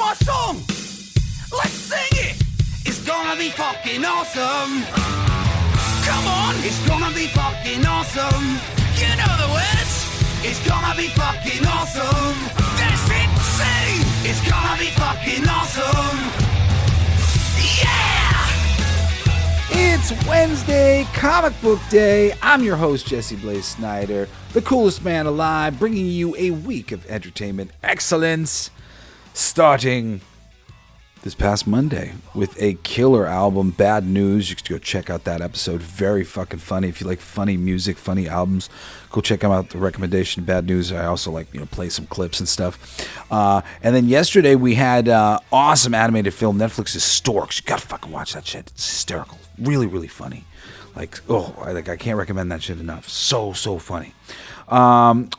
my song. Let's sing it. It's gonna be fucking awesome. Come on, it's gonna be fucking awesome. You know the words. It's gonna be fucking awesome. That's insane. It's gonna be fucking awesome. Yeah! It's Wednesday, Comic Book Day. I'm your host, Jesse Blaze Snider, the coolest man alive, bringing you a week of entertainment excellence, starting this past Monday with a killer album, Bad News. You can go check out that episode. Very fucking funny. If you like funny music, funny albums, go check out the recommendation, Bad News. I also like, play some clips and stuff. And then yesterday we had awesome animated film, Netflix's Storks. You gotta fucking watch that shit. It's hysterical. Really, really funny. I can't recommend that shit enough. So funny.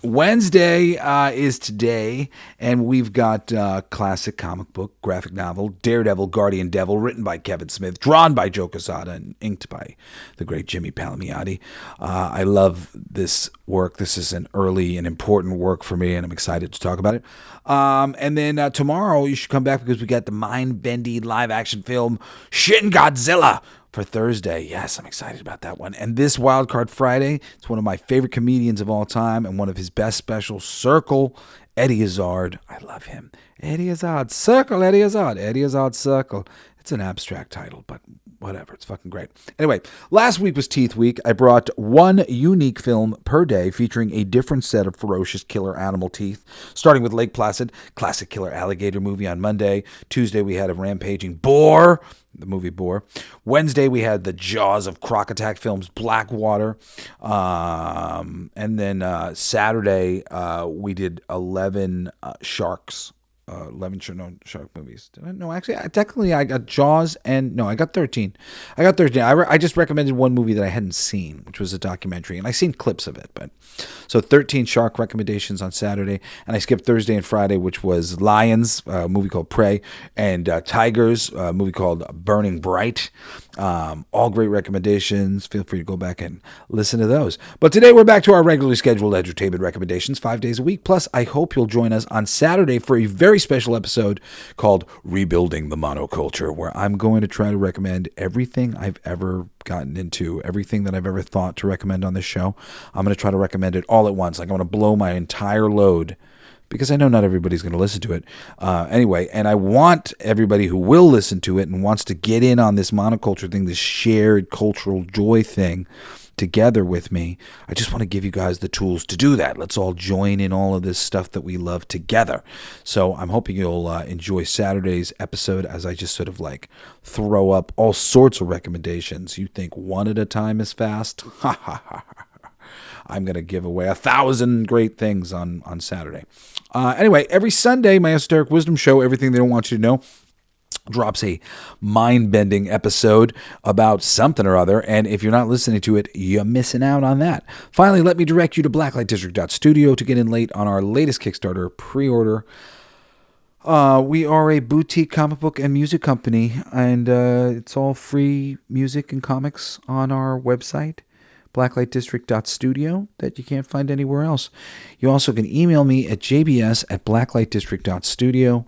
Wednesday is today, and we've got classic comic book, graphic novel, Daredevil, Guardian Devil, written by Kevin Smith, drawn by Joe Quesada, and inked by the great Jimmy Palmiotti. I love this work. This is an early and important work for me, and I'm excited to talk about it. And then tomorrow, you should come back because we got the mind-bending live-action film, Shin Godzilla, for Thursday. Yes, I'm excited about that one. And this WildCard Friday, it's one of my favorite comedians of all time and one of his best specials, Circle, Eddie Izzard. I love him. Eddie Izzard, Circle, Eddie Izzard, Eddie Izzard, Circle. It's an abstract title, but whatever. It's fucking great. Anyway, last week was Teeth Week. I brought one unique film per day featuring a different set of ferocious killer animal teeth, starting with Lake Placid, classic killer alligator movie on Monday. Tuesday, we had a rampaging boar, the movie Boar. Wednesday, we had the Jaws of Croc Attack films, Blackwater. And then Saturday, we did 11 sharks. 11 shark movies. No, actually, technically I got Jaws and I got 13. I just recommended one movie that I hadn't seen, which was a documentary, and I seen clips of it. But so 13 shark recommendations on Saturday, and I skipped Thursday and Friday, which was Lions, a movie called Prey, and Tigers, a movie called Burning Bright. All great recommendations. Feel free to go back and listen to those. But today we're back to our regularly scheduled entertainment recommendations 5 days a week. Plus, I hope you'll join us on Saturday for a very special episode called Rebuilding the Monoculture, where I'm going to try to recommend everything I've ever gotten into, everything that I've ever thought to recommend on this show. I'm going to try to recommend it all at once. I'm going to blow my entire load, because I know not everybody's going to listen to it. Anyway, and I want everybody who will listen to it and wants to get in on this monoculture thing, this shared cultural joy thing together with me, I just want to give you guys the tools to do that. Let's all join in all of this stuff that we love together. So I'm hoping you'll enjoy Saturday's episode as I just sort of throw up all sorts of recommendations. You think one at a time is fast? Ha ha ha. I'm going to give away 1,000 great things on Saturday. Anyway, every Sunday, my Esoteric Wisdom Show, Everything They Don't Want You to Know, drops a mind-bending episode about something or other, and if you're not listening to it, you're missing out on that. Finally, let me direct you to blacklightdistrict.studio to get in late on our latest Kickstarter pre-order. We are a boutique comic book and music company, and it's all free music and comics on our website, blacklightdistrict.studio, that you can't find anywhere else. You also can email me at jbs@blacklightdistrict.studio.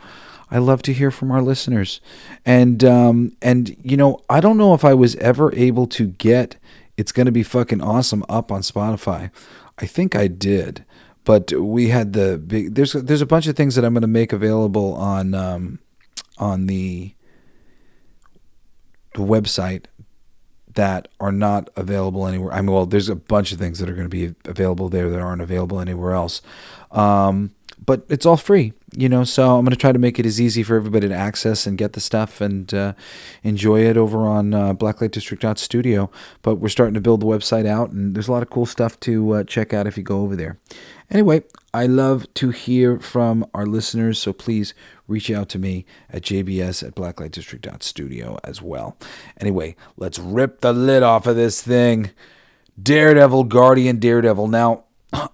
I love to hear from our listeners. And I don't know if I was ever able to get It's Gonna Be Fucking Awesome up on Spotify. I think I did. But we had the big, there's a bunch of things that I'm going to make available on the website that are not available anywhere. There's a bunch of things that are going to be available there that aren't available anywhere else. But it's all free, so I'm going to try to make it as easy for everybody to access and get the stuff and enjoy it over on blacklightdistrict.studio. But we're starting to build the website out, and there's a lot of cool stuff to check out if you go over there. Anyway, I love to hear from our listeners, so please reach out to me at jbs@blacklightdistrict.studio as well. Anyway, let's rip the lid off of this thing. Daredevil, Guardian Daredevil. Now,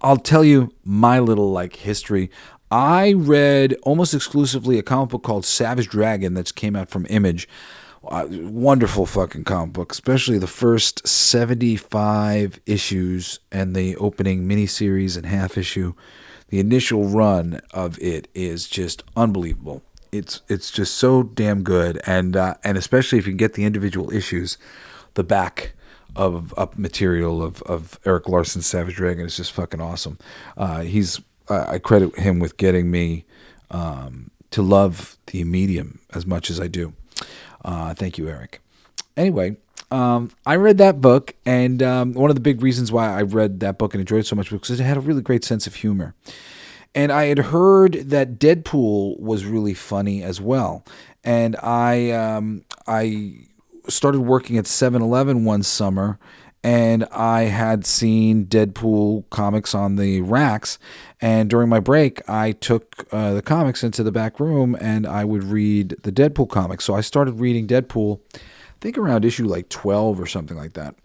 I'll tell you my little history. I read almost exclusively a comic book called Savage Dragon that came out from Image. Wonderful fucking comic book, especially the first 75 issues and the opening miniseries and half issue. The initial run of it is just unbelievable. it's just so damn good, and especially if you can get the individual issues, the back of up material of Eric Larson's Savage Dragon is just fucking awesome. I credit him with getting me to love the medium as much as I do. Thank you, Eric. Anyway, I read that book, and one of the big reasons why I read that book and enjoyed it so much was because it had a really great sense of humor. And I had heard that Deadpool was really funny as well. And I started working at 7-Eleven one summer, and I had seen Deadpool comics on the racks. And during my break, I took the comics into the back room, and I would read the Deadpool comics. So I started reading Deadpool, I think around issue like 12 or something like that.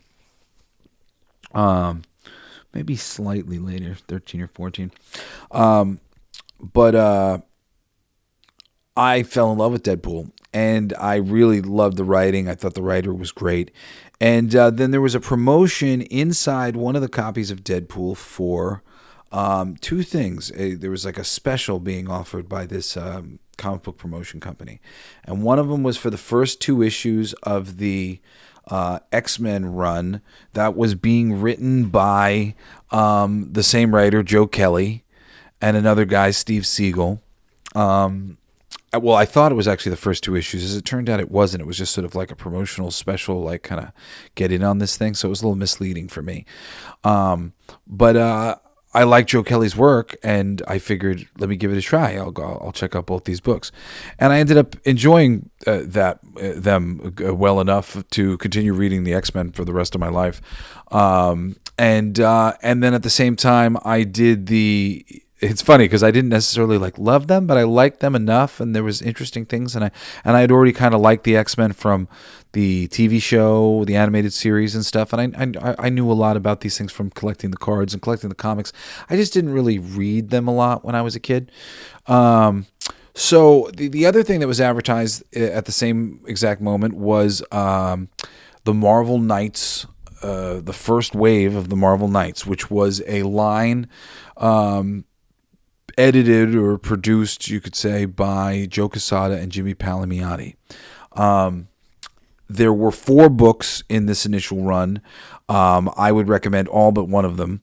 Maybe slightly later, 13 or 14. But I fell in love with Deadpool, and I really loved the writing. I thought the writer was great. And then there was a promotion inside one of the copies of Deadpool for two things. There was like a special being offered by this comic book promotion company. And one of them was for the first 2 issues of the X-Men run that was being written by the same writer, Joe Kelly, and another guy, Steve Siegel. Well, I thought it was actually the first 2 issues. As it turned out, it wasn't. It was just sort of like a promotional special, like kind of get in on this thing. So it was a little misleading for me. But I like Joe Kelly's work, and I figured, let me give it a try. I'll check out both these books, and I ended up enjoying them well enough to continue reading the X-Men for the rest of my life. And then at the same time, I did the. It's funny because I didn't necessarily love them, but I liked them enough, and there was interesting things, and I had already kind of liked the X-Men from the TV show, the animated series, and stuff, and I knew a lot about these things from collecting the cards and collecting the comics. I just didn't really read them a lot when I was a kid. So the other thing that was advertised at the same exact moment was the Marvel Knights, the first wave of the Marvel Knights, which was a line edited or produced, you could say, by Joe Quesada and Jimmy Palmiotti. There were 4 books in this initial run. I would recommend all but one of them.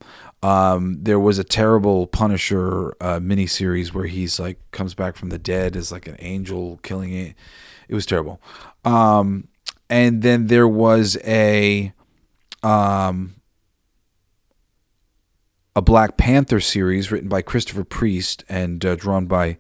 There was a terrible Punisher miniseries where he's comes back from the dead as an angel killing it. It was terrible. And then there was a Black Panther series written by Christopher Priest and drawn by,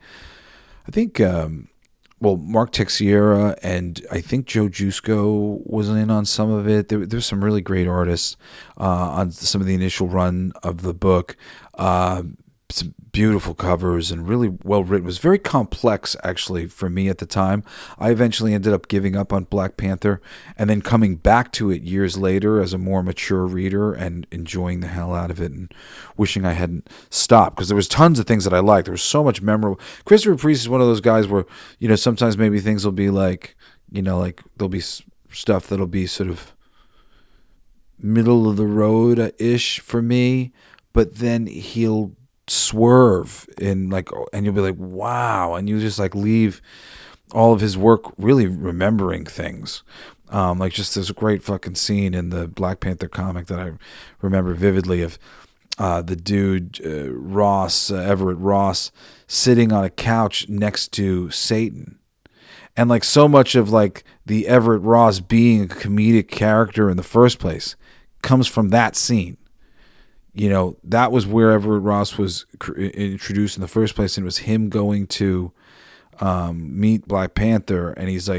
I think, Mark Texiera, and I think Joe Jusko was in on some of it. There's some really great artists on some of the initial run of the book. Some beautiful covers and really well written. It was very complex, actually, for me at the time. I eventually ended up giving up on Black Panther and then coming back to it years later as a more mature reader and enjoying the hell out of it and wishing I hadn't stopped, because there was tons of things that I liked. There was so much memorable. Christopher Priest is one of those guys where, sometimes maybe things will be there'll be stuff that'll be sort of middle of the road-ish for me, but then he'll swerve and you'll be like, wow, and you just leave all of his work really remembering things. Just there's a great fucking scene in the Black Panther comic that I remember vividly of the dude Everett Ross sitting on a couch next to Satan, and so much of the Everett Ross being a comedic character in the first place comes from that scene. That was where Everett Ross was introduced in the first place, and it was him going to meet Black Panther, and he's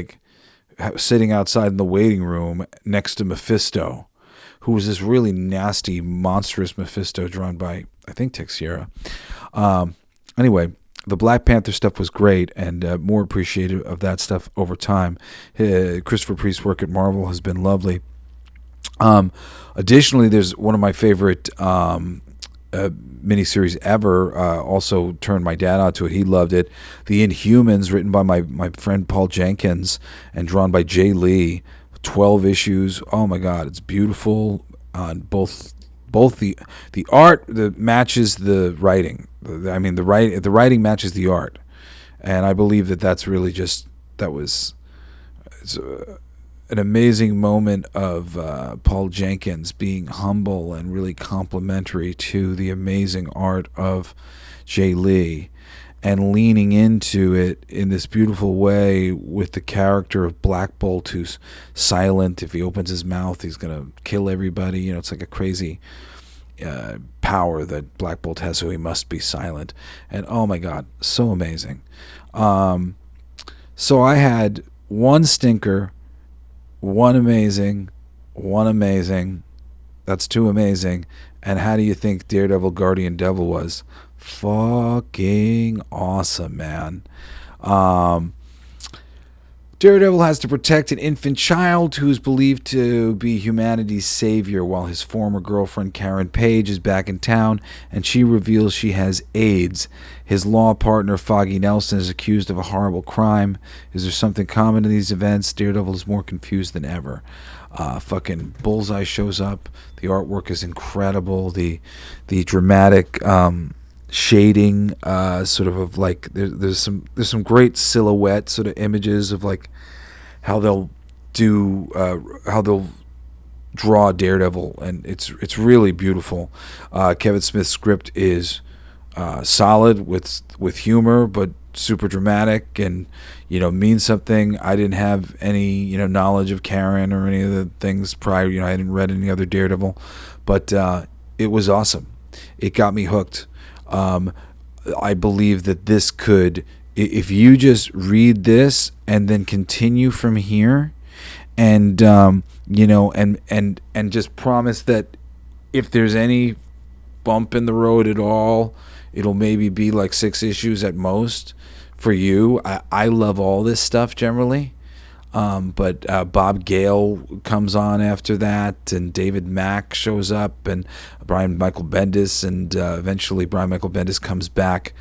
sitting outside in the waiting room next to Mephisto, who was this really nasty, monstrous Mephisto drawn by, I think, Texiera. Anyway, the Black Panther stuff was great, and more appreciative of that stuff over time. Christopher Priest's work at Marvel has been lovely. Additionally, there's one of my favorite miniseries ever. Also turned my dad on to it. He loved it. The Inhumans, written by my friend Paul Jenkins and drawn by Jay Lee. 12 issues. Oh my God, it's beautiful on both the art that matches the writing. The writing matches the art. And I believe that that's really just, that was an amazing moment of Paul Jenkins being humble and really complimentary to the amazing art of Jay Lee, and leaning into it in this beautiful way with the character of Black Bolt, who's silent. If he opens his mouth, he's going to kill everybody. You know, it's like a crazy power that Black Bolt has, so he must be silent. And oh my God, so amazing. So I had one stinker, one amazing, that's two amazing. And how do you think Daredevil Guardian Devil was? Fucking awesome, man. Daredevil has to protect an infant child who is believed to be humanity's savior, while his former girlfriend Karen Page is back in town and she reveals she has AIDS. His law partner Foggy Nelson is accused of a horrible crime. Is there something common in these events? Daredevil is more confused than ever. Fucking Bullseye shows up. The artwork is incredible. The dramatic shading, sort of like there's some great silhouette sort of images of like how they'll draw Daredevil, and it's really beautiful. Kevin Smith's script is solid with humor, but super dramatic, and means something. I didn't have any knowledge of Karen or any of the things prior. I hadn't read any other Daredevil, but it was awesome. It got me hooked. I believe that this could, if you just read this and then continue from here, and and just promise that if there's any bump in the road at all, it'll maybe be like 6 issues at most for you. I love all this stuff generally. But Bob Gale comes on after that, and David Mack shows up, and Brian Michael Bendis, and eventually Brian Michael Bendis comes back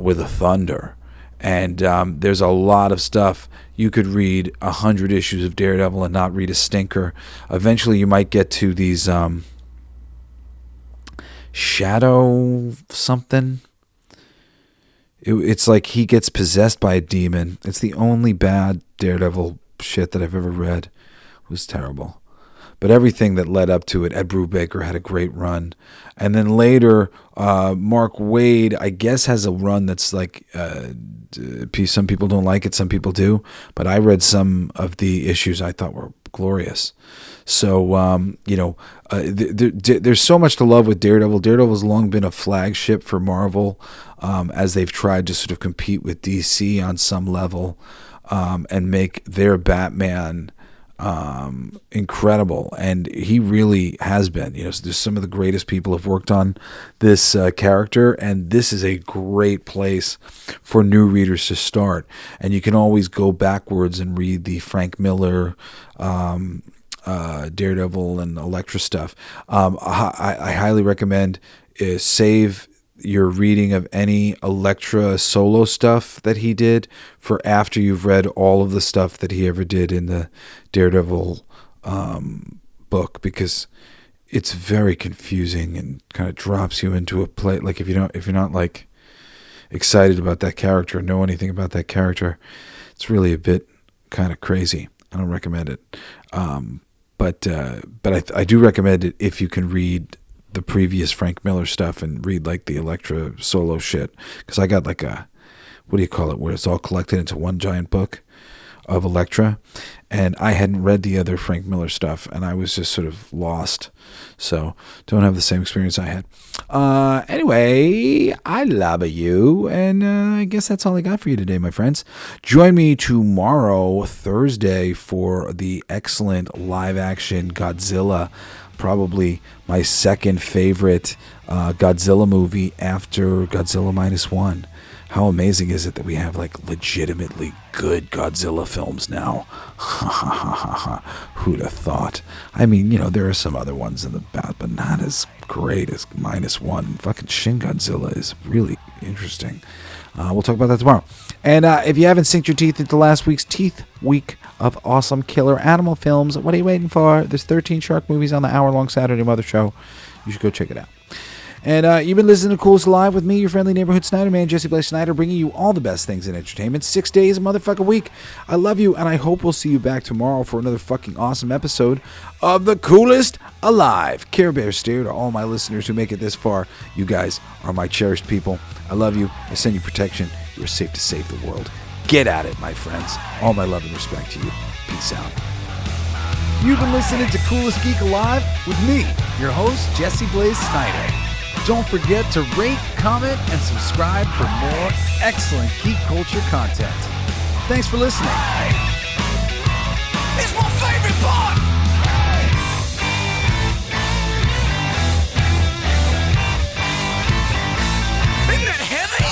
with a thunder. And there's a lot of stuff. You could read 100 issues of Daredevil and not read a stinker. Eventually you might get to these Shadow something. It's like he gets possessed by a demon. It's the only bad Daredevil shit that I've ever read. It was terrible. But everything that led up to it, Ed Brubaker had a great run. And then later, Mark Waid, I guess, has a run that's like, some people don't like it, some people do. But I read some of the issues I thought were glorious. So, there's so much to love with Daredevil. Daredevil's long been a flagship for Marvel, as they've tried to sort of compete with DC on some level, and make their Batman incredible. And he really has been. There's some of the greatest people have worked on this character, and this is a great place for new readers to start. And you can always go backwards and read the Frank Miller Daredevil and Elektra stuff. I highly recommend save your reading of any Elektra solo stuff that he did for after you've read all of the stuff that he ever did in the Daredevil book, because it's very confusing and kind of drops you into a place. Like if you're not like excited about that character or know anything about that character, it's really a bit kind of crazy. I don't recommend it. But I do recommend it if you can read the previous Frank Miller stuff and read like the Elektra solo shit. Because I got like a, what do you call it, where it's all collected into one giant book of Elektra. And I hadn't read the other Frank Miller stuff, and I was just sort of lost. So don't have the same experience I had. Anyway, I love you, and I guess that's all I got for you today, my friends. Join me tomorrow, Thursday, for the excellent live-action Godzilla, probably my second favorite Godzilla movie after Godzilla -1. How amazing is it that we have like legitimately good Godzilla films now? Who'd have thought? I mean, there are some other ones in the bat, but not as great as -1. And fucking Shin Godzilla is really interesting. We'll talk about that tomorrow. And if you haven't synced your teeth into last week's Teeth Week of awesome killer animal films, what are you waiting for? There's 13 shark movies on the hour-long Saturday Mother Show. You should go check it out. And you've been listening to Coolest Alive with me, your friendly neighborhood Snider man, Jesse Blaze Snider, bringing you all the best things in entertainment 6 days a motherfucking week. I love you, and I hope we'll see you back tomorrow for another fucking awesome episode of the Coolest Alive. Care Bear stare to all my listeners who make it this far. You guys are my cherished people. I love you. I send you protection. You are safe to save the world. Get at it, my friends. All my love and respect to you. Peace out. You've been listening to Coolest Geek Alive with me, your host, Jesse Blaze Snider. Don't forget to rate, comment, and subscribe for more excellent geek culture content. Thanks for listening. It's my favorite part! Isn't that heavy?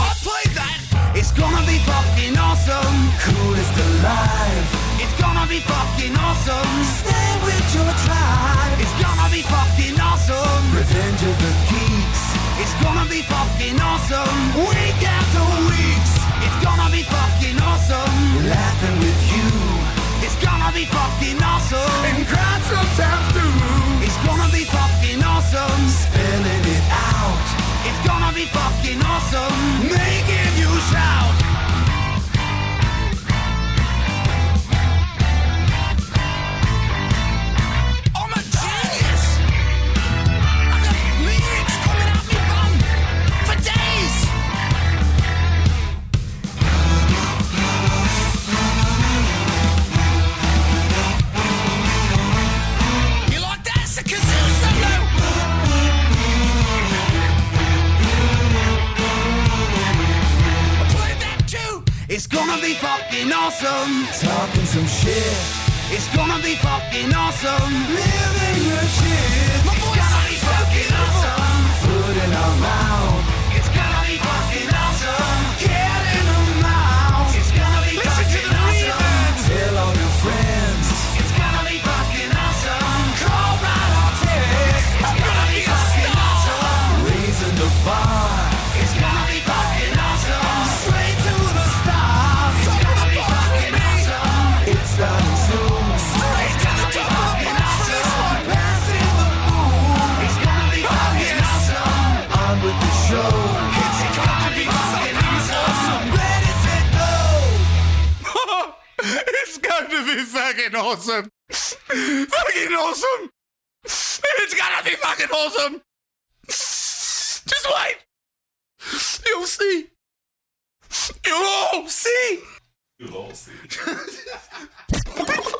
I played that! It's gonna be fucking awesome! Coolest alive! It's gonna be fucking awesome! Stay with your tribe! It's gonna be fucking awesome! Revenge of the Geeks! It's gonna be fucking awesome! Week after weeks! It's gonna be fucking awesome! Laughing with you! It's gonna be fucking awesome! And crying sometimes too! It's gonna be fucking awesome! Spelling it out! It's gonna be fucking awesome! Making you shout! It's gonna be fucking awesome. Talking some shit. It's gonna be fucking awesome. Living your shit. My voice is gonna be fucking awesome. Food in our mouth. It's gonna be fucking awesome. Get in the mouth. It's gonna be fucking awesome. Tell all your friends. It's gonna be fucking awesome. Call right or text. It's gonna be fucking awesome. Raising the bar. It's gonna be fucking awesome. Straight to the stars. It's gonna be fucking awesome. It's starting soon. Straight to the top. It's awesome. Passing the moon. It's gonna be fucking awesome. On with the show. It's gonna be fucking awesome. Ready, set, go. It's gonna be fucking awesome. Fucking awesome. It's gonna be fucking awesome. Just wait. You'll see. You'll all see.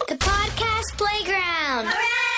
The podcast playground. Hooray!